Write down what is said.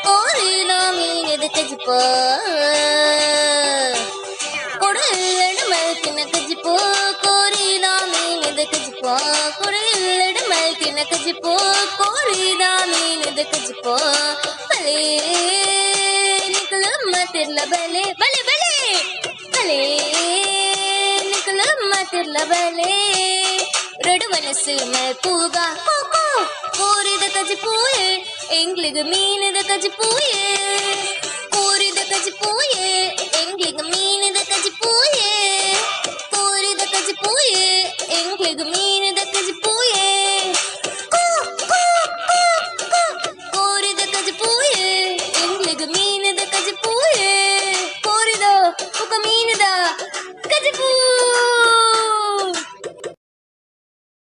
கோரினா மீன் எது கஜிப்போ குடல் கஜிப்போ கோரினா மீன் எது கஜிப்போ குடல் கஜிப்போ கோரினா மீன் எது கஜிப்போ பலே நிக்கலம்மா தெரியல பலே பலே பலே பலே நிக்கலம்மா தெரியல பலே ரெடு மனசு மேல் பூகா கோகோ கோரித கஜிப்போயே எங்களுக்கு மீன் இத கஜிப்போயே கோரித கஜிப்போயே